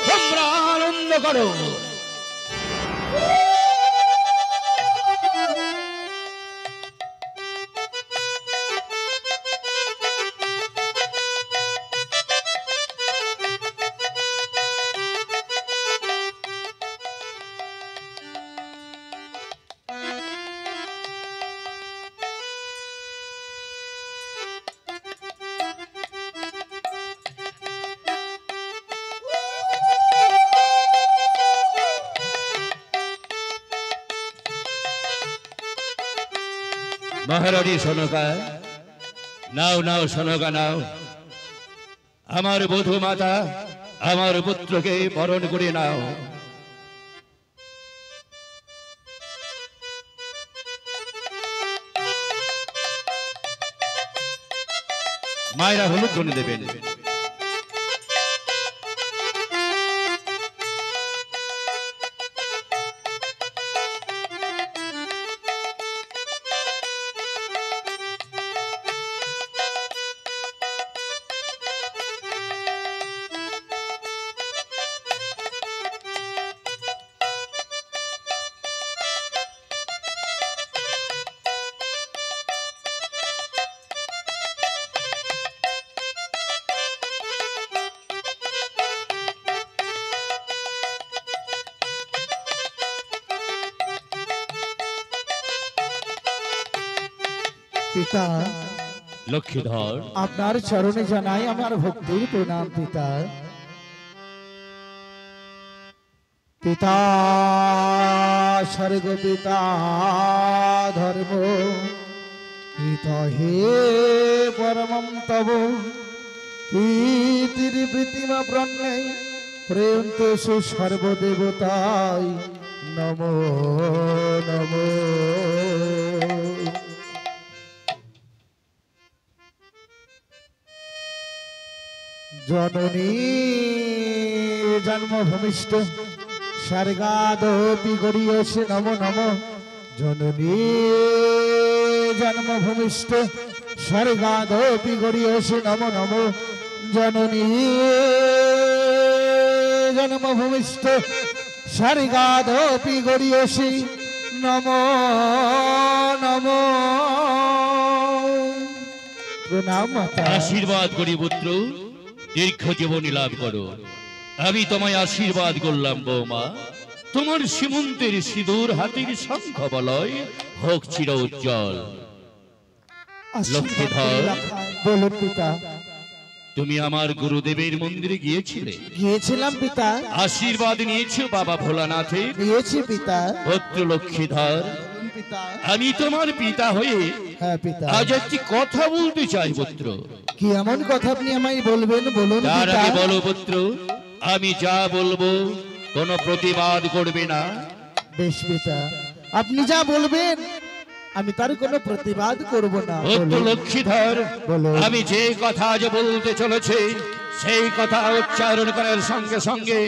তোমরা আনন্দ করো। মহারানী সনকা, নাও নাও সনকা নাও, আমার বধূ মাতা আমার পুত্রকে বরণ করে নাও। মায়েরা হলুদ ধনে দেবেন। পিতা লক্ষ্মীধর, আপনার চরণে জানাই আমার ভক্তির প্রণাম। পিতা পিতা স্বর্গ পিতা ধর্ম পিতা হে পরমম তব প্রীতির প্রীতিমা প্রণয় প্রেমতে সর্বদেবতায় নমো নমো। জননী জন্মভূমিষ্ঠ স্বর্গাদপি গড়িয়সে নমো নমো। জননী জন্মভূমিষ্ঠ স্বর্গাদপি গড়িয়সে নমো নমো। জননী জন্মভূমিষ্ঠ স্বর্গাদপি গড়িয়সে নমো নমো। প্রণাম মাতা। আশীর্বাদ করি পুত্র, দীর্ঘ জীবনী লাভ করো। আমি তোমায় আশীর্বাদ করলাম বৌমা। তোমার সীমন্তের সিঁদুর হাতের শঙ্খ বলয় হোক চির উজ্জ্বল। লক্ষ্মীধর, বলুন পিতা। তুমি আমার গুরুদেবের মন্দিরে গিয়েছিলে? গিয়েছিলাম পিতা। আশীর্বাদ নিয়েছো বাবা ভোলানাথের? নিয়েছি পিতা। পুত্র লক্ষ্মীধর, পিতা আমি তোমার পিতা হয়ে হ্যাঁ পিতা। আজ একটি কথা বলতে চাই পুত্র। কি এমন কথা আপনি আমায় বলবেন? বলুন তার পিতা। আগে বলো পুত্র, আমি যা বলবো কোনো প্রতিবাদ করবে না? বেশ পিতা, আপনি যা বলবেন আমি তার কোনো প্রতিবাদ করব না। পুত্র বলুন। লক্ষ্মীধর, বলুন। আমি যে কথা আজ বলতে চলেছি সেই কথা উচ্চারণ করার সঙ্গে সঙ্গে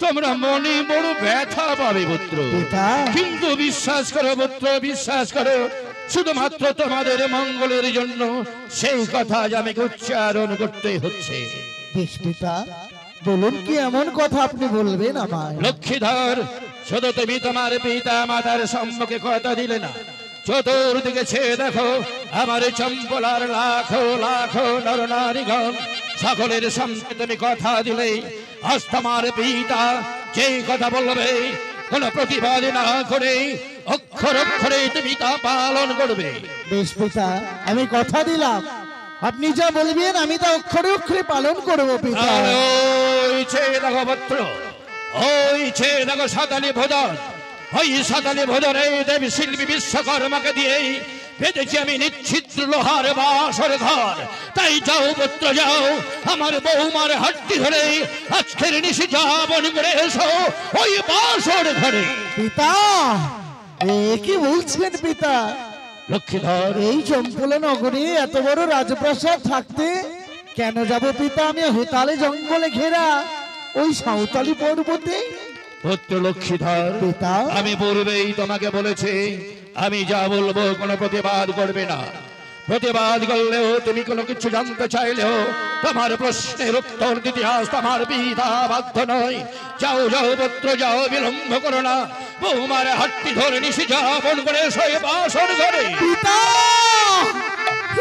তোমরা মনে বড় ব্যথা পাবে পুত্র। পিতা। কিন্তু বিশ্বাস করো পুত্র, বিশ্বাস করো, শুধুমাত্র তোমাদের মঙ্গলের জন্য সেই কথা আজ আমাকে উচ্চারণ করতে হচ্ছে। বেশ পিতা, বলুন কি এমন কথা আপনি বলবেন আমায়? লক্ষ্মীধর, শুধু তুমি তোমার পিতা মাতার সম্মুখে কথা দিলে না, চতুর্দিকে ছেয়ে দেখো আমার চম্পলার লাখো লাখো নর নারীগণ সকলের সামনে তুমি কথা দিলে আজ তোমার পিতা যেই কথা বলবে কোন প্রতিবাদ না করে অক্ষর অক্ষরে তুমি তা পালন করবে। বেশ পিতা, আমি কথা দিলাম আপনি যা বলবেন আমি তা অক্ষরে অক্ষরে পালন করব পিতা। আর ওই ছেয়ে দেখো পুত্র, ওই ছেয়ে দেখো সাতালি ভোজন, ওই সাতালি ভোজনে দেবী শিল্পী বিশ্বকর্মাকে দিয়ে বেঁধেছি আমি নিচ্ছিদ্র লোহার বাসর ঘর। তাই যাও পুত্র যাও, আমার বৌমার হাড্ডি ধরে আজকের নিশি যাপন করে এসো ওই বাসর ঘরে। পিতা, এ কি বলছেন পিতা? লক্ষ্মীধর, এই চম্পলা নগরে এত বড় রাজপ্রাসাদ থাকতে কেন যাব পিতা? আমি হেতালে জঙ্গলে ঘেরা ওই সাঁওতালি পর্বতে। পুত্র লক্ষ্মীধর, পিতা। আমি পূর্বেই তোমাকে বলেছি আমি যা বলবো কোনো প্রতিবাদ করবে না। প্রতিবাদ করলেও, তুমি কোনো কিছু জানতে চাইলেও তোমার প্রশ্নের উত্তর দিতে আজ তোমার পিতা বাধ্য নয়। যাও যাও পুত্র যাও, বিলম্ব করো না। বৌমার হাতটি ধরে নিশি যাপন করে শোয়ে বাসর ঘরে। পিতা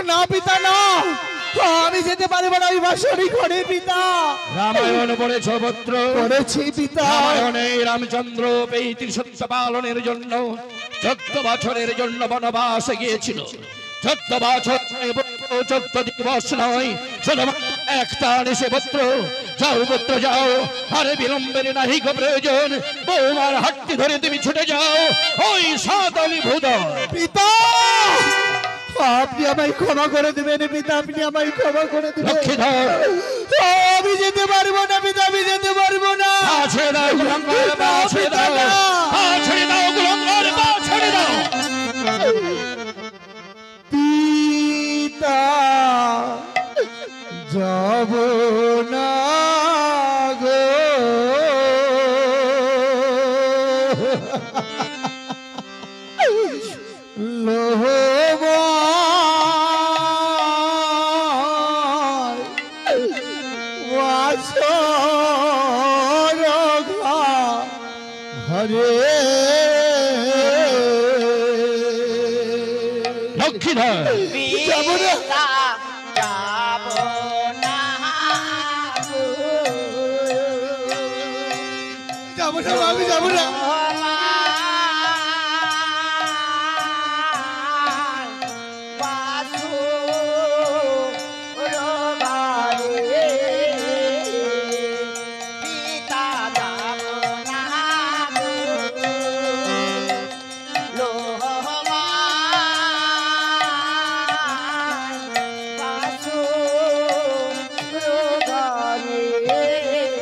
না, পিতা না, আমি যেতে পারবো না ওই বাসরি ঘরে। পিতা, রামায়ণ পড়েছ পুত্র? পড়েছি পিতা। রামায়ণে রামচন্দ্র এই সত্য পালনের জন্য 14 বছরের জন্য বনবাসে গিয়েছিল। 14 বছর 14 দিবস নয়, শুধুমাত্র একটা নিশে পুত্র। যাও পুত্র যাও, আরে বিলম্বের নাহি গো প্রয়োজন। বৌমার হাতটি ধরে তুমি ছুটে যাও ওই সাতালি ভূত। পিতা, আপনি আমায় ক্ষমা করে দেবেন পিতা, আপনি আমায় ক্ষমা করে দেবেন। লক্ষ্মীধর, আমি যেতে পারবো না পিতা, আমি যেতে পারবো না। ছেড়ে দাও গুলাঙ্গার, ছেড়ে দাও, ছেড়ে দাও গুলাঙ্গার, ছেড়ে দাও। পিতা, যাব না গো, হরে লক্ষ্মীধর, যাব না, যাব না, আমি যাব না।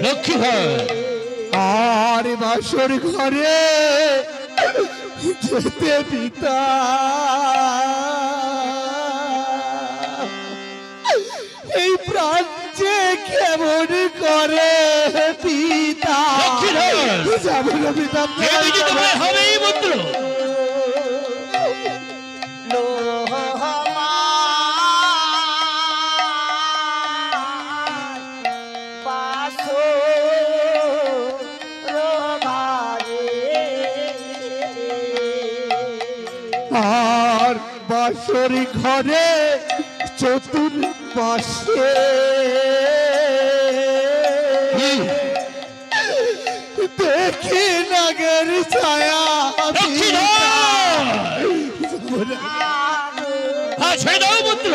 লক্ষ্মীধর, আর বাসর ঘরে যেতে পিতা এই প্রাণ যে কেমন করে পিতা। যাব না পিতা, হবেই পুত্র। আর বাসরি ঘরে চতুর্পাশে দেখি নাগের ছায়া। ছেড়ে দাও পুত্র।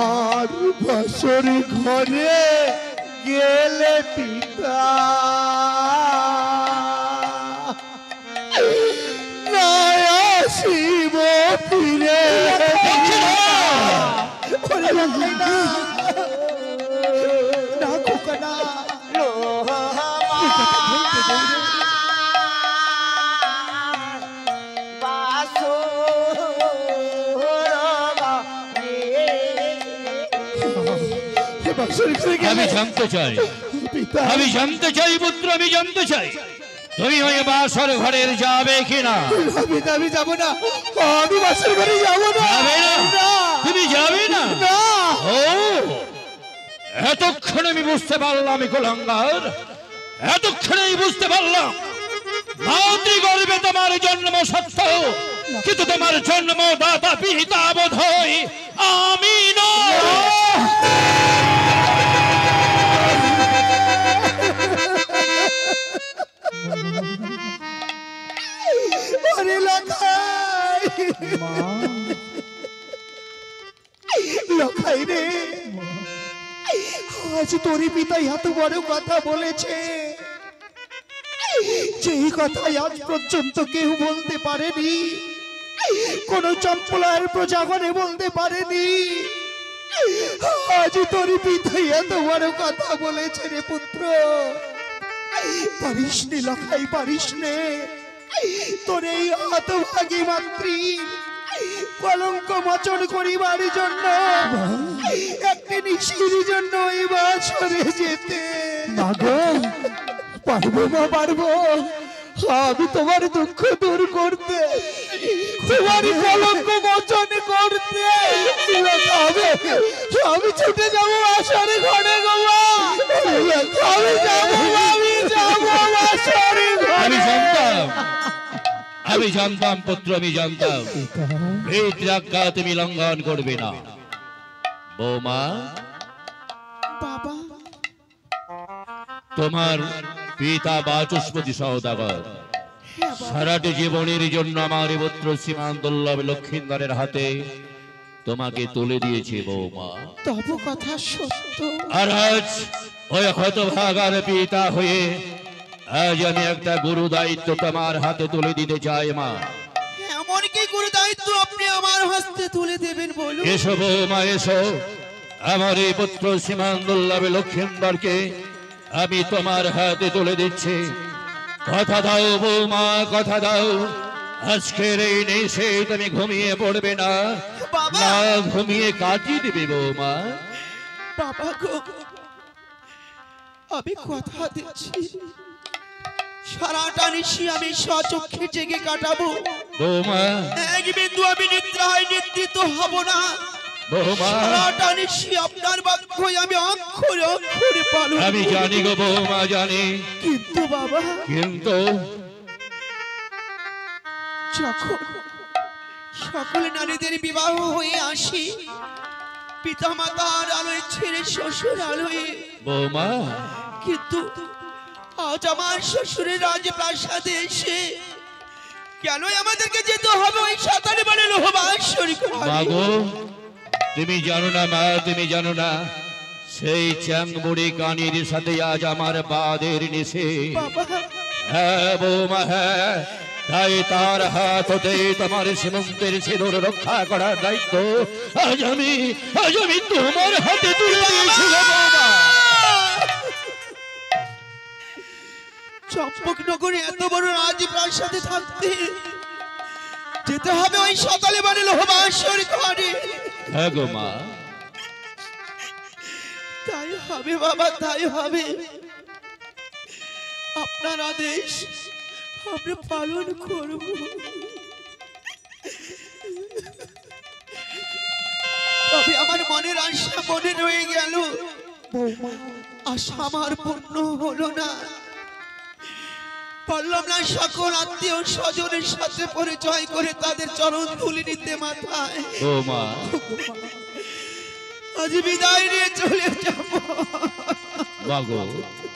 আর বাসরি ঘরে গেলে পিতা না আসিব ফিরে। না খোকা না, আমি জানতে চাই, আমি জানতে চাই পুত্র, আমি জানতে চাই তুমি ওই বাসর ঘরের যাবে কিনা? আমি যাবো না, আমি বাসর ঘরে যাবো না। যাবে না? তুমি যাবে না? ও, এতক্ষণে আমি বুঝতে পারলাম কুলাঙ্গার, এতক্ষণেই বুঝতে পারলাম মাতৃগর্ভে তোমার জন্ম সত্য, কিন্তু তোমার জন্মদাতা পিতা বোধ হয় আমি নয়। লখাই রে, আজ তোর পিতা এত বড় কথা বলেছে, যেই কথা আজ পর্যন্ত কেউ বলতে পারেনি, কোন চম্পলার প্রজাগণে বলতে পারেনি। আজ তোর পিতা এত বড় কথা বলেছে রে পুত্র। পারিস নে লখাই, পারিস নে, তোর এই হতভাগী মাতৃ কলঙ্ক মোচন করিবার জন্য, একটি নিশির জন্য এই বাসরে যেতে। মাগো, পারবো মা, পারবো। আমি তোমার দুঃখ দূর করতে, তোমার কলঙ্ক মোচন করতে আমি ছুটে যাবো আশারে ঘরে গো মা। আমি যাবো আশারে আমি ঘরে। জানতাম, আমি জানতাম পুত্র, আমি জানতাম পিতার আজ্ঞা তুমি লঙ্ঘন করবে না। বৌমা, বাবা, তোমার পিতা বাচস্পতি সওদাগর সারাটি জীবনের জন্য আমার এই পুত্র শ্রীমান দুর্লভ লক্ষিন্দরের হাতে তোমাকে তুলে দিয়েছে বৌমা। তবু কথা সত্য। আর আজ ওই হতভাগার পিতা হয়ে আজ আমি একটা গুরু দায়িত্ব তোমার হাতে তুলে দিতে চাই মা। এমন কি গুরু দায়িত্ব আপনি আমার হস্তে তুলে দেবেন বলুন? এসো বৌমা, এসো। আমার এই পুত্র শ্রীমান দুর্লভ লক্ষিন্দরকে আমি তোমার হাতে তুলে দিচ্ছি। কথা দাও বৌমা, কথা দাও, আজকের এই নেশে তুমি ঘুমিয়ে পড়বে না, বাবা! না ঘুমিয়ে কাটিয়ে দিবে বৌমা। বাবা গো, আমি কথা দিচ্ছি সারাটা নিশি আমি স্বচক্ষে জেগে কাটাবো। বৌমা, এক বিন্দু আমি নিদ্রিত হব না। বৌমা, সারাটা নিশি আপনার বাক্যই আমি অক্ষরে অক্ষরে পালন আমি করব। জানি গো বৌমা, জানি। কিন্তু বাবা, কিন্তু যখন সকল নারীদের বিবাহ হয়ে আসি, পিতা মাতার আলোয় ছেড়ে শ্বশুর আলোয়, বৌমা, কিন্তু আজ আমার শ্বশুরের রাজপ্রাসাদে এসে কেন আমাদেরকে যেতে হবে ওই সাঁতারে মানে লোহবাসরী মাগো, তুমি জানো না মা, তুমি জানো না সেই চ্যাংবুড়ি কানির সাথে আজ আমার বাদের নিশে। বাবা, হ্যাঁ বৌমা, হ্যাঁ, তাই তার হাত হতে তোমার সীমন্তের সিঁদুর রক্ষা করার দায়িত্ব আজ আমি তোমার হাতে তুলে দিয়েছি গো বৌমা। চম্পকনগরে এত বড় রাজপ্রাসাদে থাকতে যেতে হবে ওই সাঁতারে মানে লোহবাসরী ঘরে। হ্যাঁ গো মা, তাই হবে বাবা, তাই হবে। আপনার আদেশ আমরা পালন করব। তবে আমার মনের আশা মনে রয়ে গেল, আশা আমার পূর্ণ হলো না। পারলাম না সকল আত্মীয় স্বজনের সাথে পরিচয় করে তাদের চরণ তুলে নিতে মাথায়। বৌমা, আজ বিদায় নিয়ে চলে যাব। মাগো,